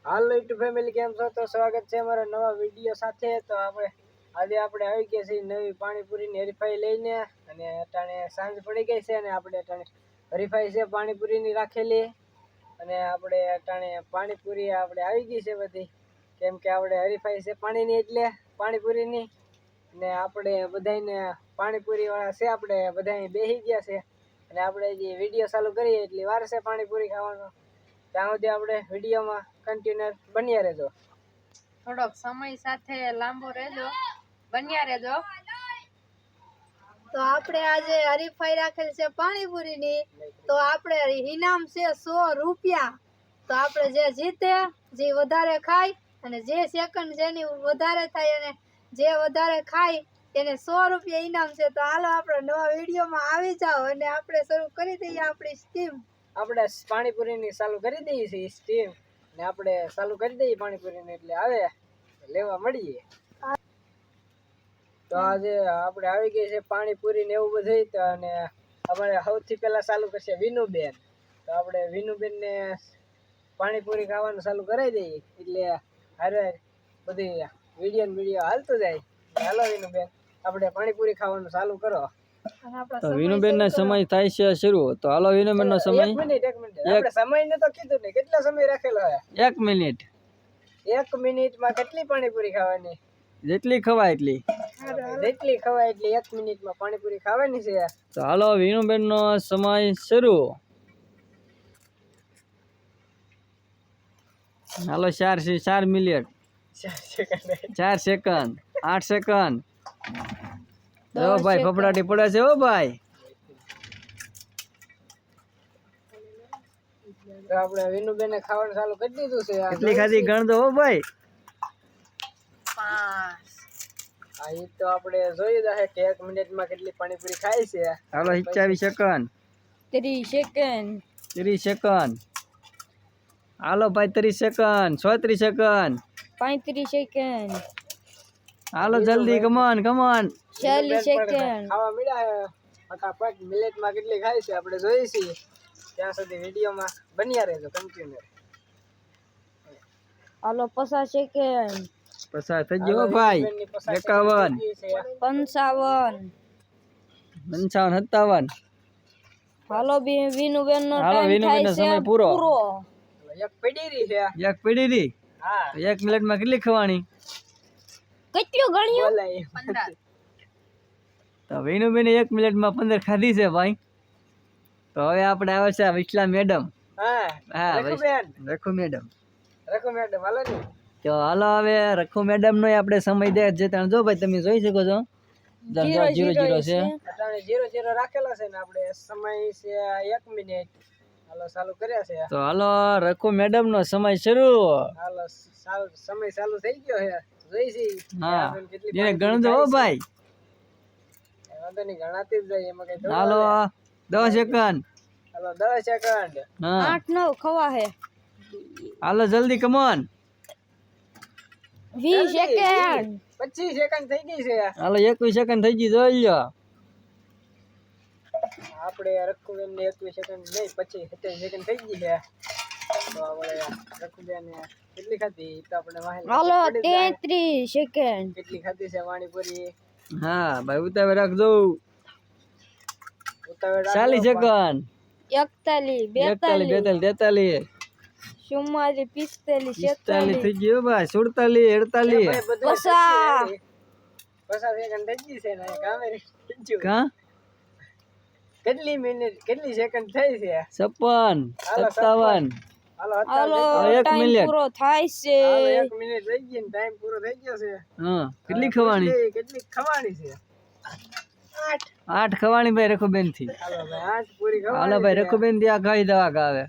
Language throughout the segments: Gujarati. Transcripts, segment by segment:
હાલો યુટ્યુબ ફેમિલી કેમ છો? તો સ્વાગત છે અમારા નવા વિડીયો સાથે। તો આજે આપણે આવી ગયા છીએ નવી પાણીપુરીની હરીફાઈ લઈને, અને અટાણે સાંજ પડી ગઈ છે અને આપણે અટાણે હરીફાઈ છે પાણીપુરીની રાખેલી, અને આપણે અટાણે પાણીપુરી આપણે આવી ગઈ છે બધી, કેમ કે આપણે હરીફાઈ છે પાણીની એટલે પાણીપુરીની, ને આપણે બધાને પાણીપુરી વાળા છે આપણે બધા બેસી ગયા છે, અને આપણે જે વિડીયો ચાલુ કરીએ એટલી વાર છે પાણીપુરી ખાવાનો, ત્યાં સુધી આપણે વિડીયોમાં કન્ટિન્યુ બન્યા રહેજો, થોડોક સમય સાથે લાંબો રહેજો, બન્યા રહેજો। તો આપણે આજે હરીફાઈ રાખેલ છે પાણીપુરીની, તો આપણે ઇનામ છે 100 રૂપિયા। તો આપણે જે જીતે, જે વધારે ખાય અને જે સેકન્ડ જેની વધારે થાય અને જે વધારે ખાય એને 100 રૂપિયા ઇનામ છે। તો હાલો આપણે નવા વિડીયોમાં આવી જાઓ અને આપણે શરૂ કરી દઈએ આપણી સ્ટીમ। આપણે પાણીપુરીની ચાલુ કરી દઈએ છીએ સ્ટીમ, ને આપણે ચાલુ કરી દઈએ પાણીપુરીની એટલે આવે લેવા મળીએ। તો આજે આપણે આવી ગઈ છે પાણીપુરી ને એવું બધું, તો અને અમારે સૌથી પહેલા ચાલુ કરશે વિનુબેન। તો આપણે વિનુબેન ને પાણીપુરી ખાવાનું ચાલુ કરાવી દઈએ, એટલે હારે બધી વિડીયો હાલતું જાય। હાલો વિનુબેન, આપણે પાણીપુરી ખાવાનું ચાલુ કરો। તો વિનુબેન નો સમય થાય છે શરૂ। તો હાલો વિનુબેન નો સમય। એક મિનિટ આપણે સમય ને તો કીધું ને, કેટલો સમય રાખેલો હે? 1 મિનિટ। 1 મિનિટમાં કેટલી પાણીપુરી ખાવાની? જેટલી ખવાય એટલી। જેટલી ખવાય એટલી 1 મિનિટમાં પાણીપુરી ખાવાની છે। તો હાલો વિનુબેન નો સમય શરૂ। હાલો 4 મિનિટ 4 સેકન્ડ 8 સેકન્ડ। ઓ ભાઈ ફફડાટી પડે છે, ઓ ભાઈ। તો આપણે વિનુબેન ને ખાવાનું ચાલુ કરી દીધું છે। કેટલી ખાધી ગણ દો, ઓ ભાઈ। 5 હા, એ તો આપણે જોઈ જાય કે 1 મિનિટમાં કેટલી પાણીપુરી ખાય છે। હાલો 27 સેકન્ડ 30 સેકન્ડ 30 સેકન્ડ। હાલો 35 સેકન્ડ 36 સેકન્ડ 35 સેકન્ડ। હાલો જલ્દી, કમોન 40 સેકન્ડ। ખાવા મળ્યા ફટાફટ મિનિટમાં કેટલી ખાય છે આપણે જોઈએ છીએ, ત્યાં સુધી વિડીયોમાં બન્યા રહેજો કન્ટિન્યુ। હાલો 50 સેકન્ડ પસાર થઈ ગયો ભાઈ। 51 55 55 57। હાલો વિનુબેન નો હાલો વિનુબેન નો સમય પૂરો। એક પડી રહી છે। એક પડી રહી। હા, 1 મિનિટમાં કેટલી ખવાની? કેટલું ગણ્યું? બોલાય 15। તો વિનુબેન 1 મિનિટમાં 15 ખાધી છે ભાઈ। તો હવે આપણે આવે છે વિશલા મેડમ। હા હા રઘુબેન, રઘુ મેડમ। રઘુ મેડમ હાલો ને। તો હાલો હવે રઘુ મેડમ નો આપણે સમય દે છે, ત્યાં જો ભાઈ તમે જોઈ શકો છો 0 0 છે। અટાણે 0 રાખેલો છે ને આપણે સમય છે 1 મિનિટ। હાલો ચાલુ કર્યા છે। તો હાલો રઘુ મેડમ નો સમય શરૂ। હાલો સમય ચાલુ થઈ ગયો છે, જોઈ છી। હા, એને ગણજો હો ભાઈ। વાંધો નહીં, ગણાતી જ જાય એમાં કઈ। હાલો 10 સેકન્ડ। હાલો 10 સેકન્ડ। હા 8 9 ખવા હે। હાલો જલ્દી, કમોન 20 સેકન્ડ 25 સેકન્ડ થઈ ગઈ છે। હાલો 21 સેકન્ડ થઈ ગઈ, જોઈ લો। આપણે રઘુબેન ને 21 સેકન્ડ નહીં, 27 સેકન્ડ થઈ ગઈ છે। તો આપણે રઘુબેન કેટલી ખાધી તો આપણે હાલો 33 સેકન્ડ કેટલી ખાધી છે પાણીપુરી? હા ભાઈ ઉતાવળ રાખજો। ઉતાવળ 40 સેકન્ડ 41 42 43 44 45 46 થઈ ગયો ભાઈ। 47 48 50 સેકન્ડ થઈ ગઈ છે ને કામે થઈ ગયું। કા કેટલી મિનિટ કેટલી સેકન્ડ થઈ છે? 56 57। હાલો 1 ટાઈમ મિનિટ પૂરો થાય છે। 1 મિનિટ થઈ ગઈ ને ટાઈમ પૂરો થઈ ગયો છે। હા કેટલી ખવાની? કેટલી ખવાની છે? 8 ખવાની ભાઈ રઘુબેન થી। હાલો ભાઈ 8 પૂરી ખવાની। હાલો ભાઈ રઘુબેન થી આ ખાઈ દવા ગાવે।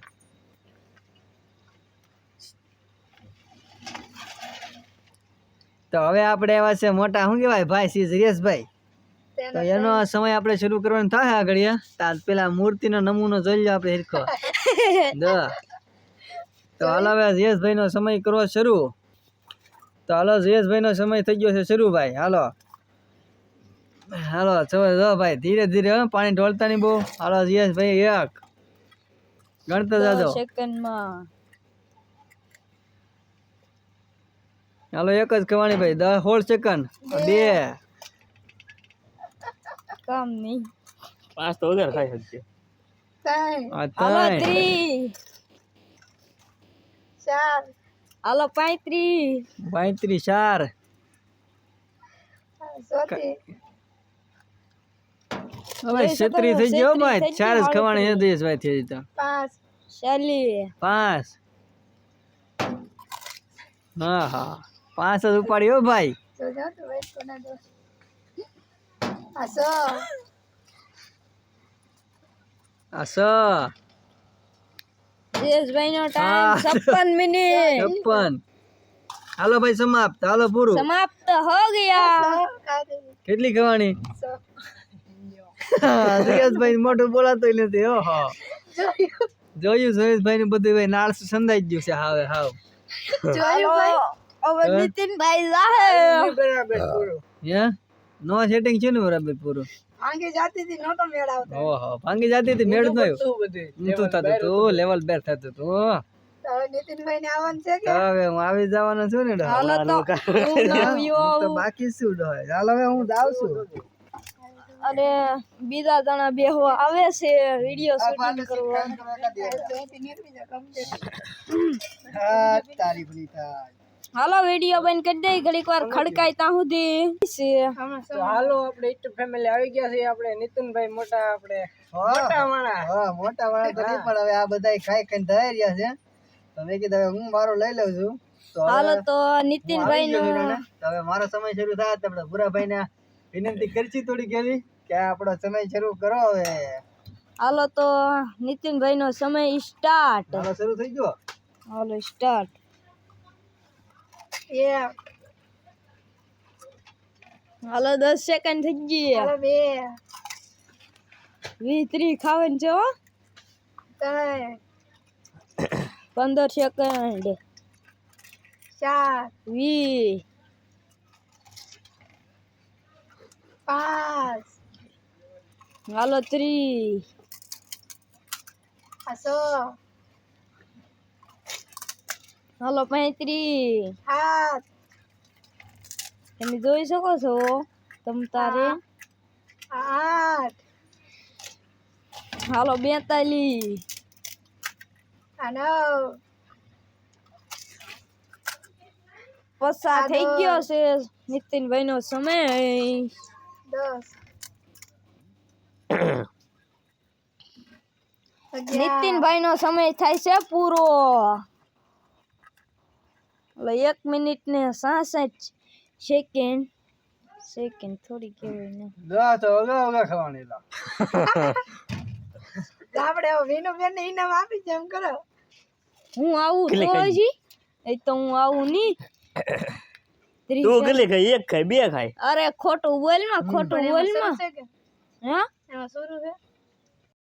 તો હવે આપણે આવ્યા છે મોટા શું કહેવાય ભાઈ શ્રી જયેશભાઈ। તો એનો સમય આપણે શરૂ કરવાનો થાય આગળ, તાર પેલા મૂર્તિનો નમૂનો જોઈ લો આપણે હિરખો। તો હાલો હવે જયેશભાઈ નો સમય કરવો શરૂ। તો હાલો જયેશભાઈ નો સમય થઈ ગયો છે શરૂ ભાઈ। હાલો હાલો જો ભાઈ ધીરે ધીરે પાણી ઢોળતા નહીં બહુ। હાલો જયેશભાઈ 1 ગણતા જાજો સેકન્ડમાં હાલો એક જ ખવાની ભાઈ 16 સેકન્ડ 2 કામ નહીં 5 તો વધારે ખાઈ શકશે. 3 આ હાલો 3 4 હાલો 35 35 4 હવે 36 થઈ ગયો ભાઈ 4 જ ખવાની છે ભાઈ થઈ તો 5 40 5 હા હા 5 જ ઉપાડ્યો ભાઈ જો જા તો વેટ કોના દો આસો જયેશભાઈ નો ટાઈમ 56 મિનિટ 56 હાલો ભાઈ સમાપ્ત હાલો પૂરું समाप्त हो गया કેટલી ખવાની સુરેશભાઈ મોટું બોલાતો નથી ઓહો જોયું સુરેશભાઈ ને બધું ભાઈ નાળ સંધાઈ ગયું છે હાવે હાવ જોયું ભાઈ હવે નીતિનભાઈ જાહે બરાબર પૂરું હે નો સેટિંગ છે ને બરાબર પૂરું આગે જાતી હતી નહોતો મેળ આવતો ઓહો ભાંગી જતી હતી મેળ જ નયો તું બધું ઊંધું થતું તું લેવલ બેર થતું તું હવે નીતિનભાઈ ને આવવાનું છે કે હવે હું આવી જવાનો છું ને ડો. હાલો તો હું આવ્યો તો બાકી શું ડો હાલ હવે હું જાઉં છું અને બીજા જણા બેહો આવે છે વિડિયો શૂટિંગ કરવા તારી ભલી થાય હાલો વિડિયો બંધ કરી દે ઘડીક વાર ખડકાય તા સુધી છે તો હાલો આપણે યુટ્યુબ ફેમિલી આવી ગયા છે આપણે નીતિનભાઈ મોટા આપણે મોટા માણા હા મોટા વાળા તો નહીં પણ હવે આ બધાય ખાઈ ખાઈને ધરાઈ રહ્યા છે તો મેં કીધું હવે હું મારો લઈ લઉં છું તો હાલો તો નીતિનભાઈ નો તો હવે મારો સમય શરૂ થાય તો આપણે ભૂરાભાઈ ને વિનંતી કરছি થોડી કેવી કે આપણો સમય શરૂ કરો હવે હાલો તો નીતિનભાઈ નો સમય સ્ટાર્ટ મારો શરૂ થઈ ગયો હાલો સ્ટાર્ટ હાલો 10 સેકન્ડ થઈ ગઈ હાલો 2 23 ખાવાનું છે હો 15 સેકન્ડ 4 20 5 હાલો 3 હાલો 35 તમે જોઈ શકો છો તમ તારે 8 હાલો 42 પસાર થઈ ગયો છે નીતિનભાઈ નો સમય 10 નીતિનભાઈ નો સમય થાય છે પૂરો એટલે 1 મિનિટ ને 66 સેકન્ડ થોડી કેવાય ને તો ઓગા ખવાની લા આપણે વિનુબેન ને ઇનામ આપી જેમ કરો હું આવું તો હજી એ તો હું આવું ની તું કેટલી ખાઈ? 1 ખાઈ 2 ખાઈ? અરે ખોટું બોલ માં હે એમાં શરૂ છે